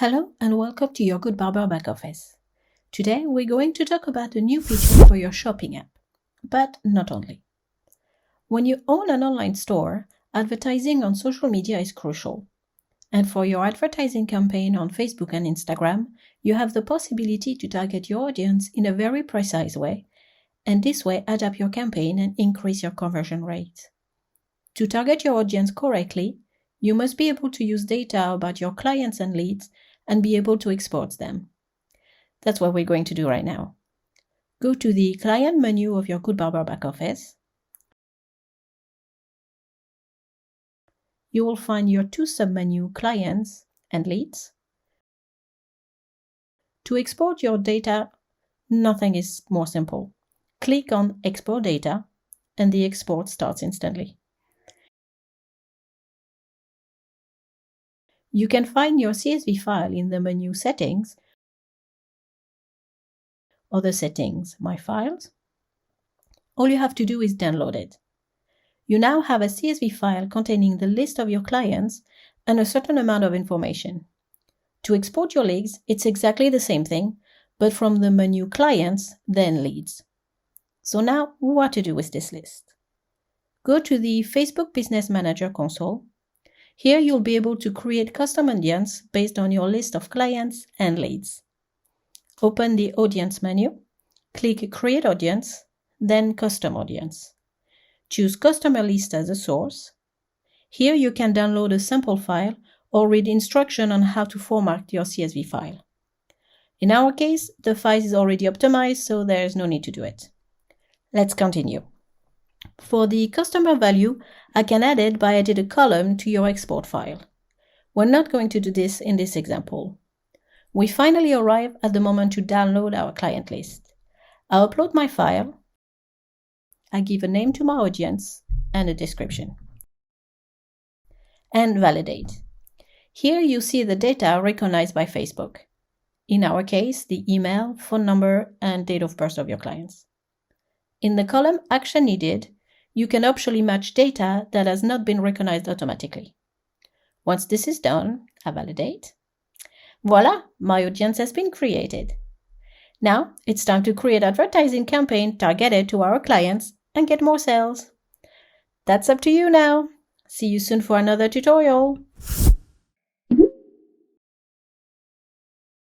Hello and welcome to your GoodBarber back office. Today we're going to talk about a new feature for your shopping app, but not only. When you own an online store, advertising on social media is crucial. And for your advertising campaign on Facebook and Instagram, you have the possibility to target your audience in a very precise way, and this way adapt your campaign and increase your conversion rate. To target your audience correctly, you must be able to use data about your clients and leads and be able to export them. That's what we're going to do right now. Go to the Client menu of your GoodBarber back office. You will find your two submenu, Clients and Leads. To export your data, nothing is more simple. Click on Export Data and the export starts instantly. You can find your CSV file in the menu Settings, Other Settings, My Files. All you have to do is download it. You now have a CSV file containing the list of your clients and a certain amount of information. To export your leads, it's exactly the same thing, but from the menu Clients, then Leads. So now, what to do with this list? Go to the Facebook Business Manager console. Here you'll be able to create custom audience based on your list of clients and leads. Open the Audience menu, click Create Audience, then Custom Audience. Choose Customer List as a source. Here you can download a sample file or read instruction on how to format your CSV file. In our case, the file is already optimized, so there is no need to do it. Let's continue. For the customer value, I can add it by adding a column to your export file. We're not going to do this in this example. We finally arrive at the moment to download our client list. I upload my file. I give a name to my audience and a description. And validate. Here you see the data recognized by Facebook. In our case, the email, phone number, and date of birth of your clients. In the column Action Needed, you can optionally match data that has not been recognized automatically. Once this is done, I validate. Voila, my audience has been created. Now, it's time to create advertising campaign targeted to our clients and get more sales. That's up to you now. See you soon for another tutorial.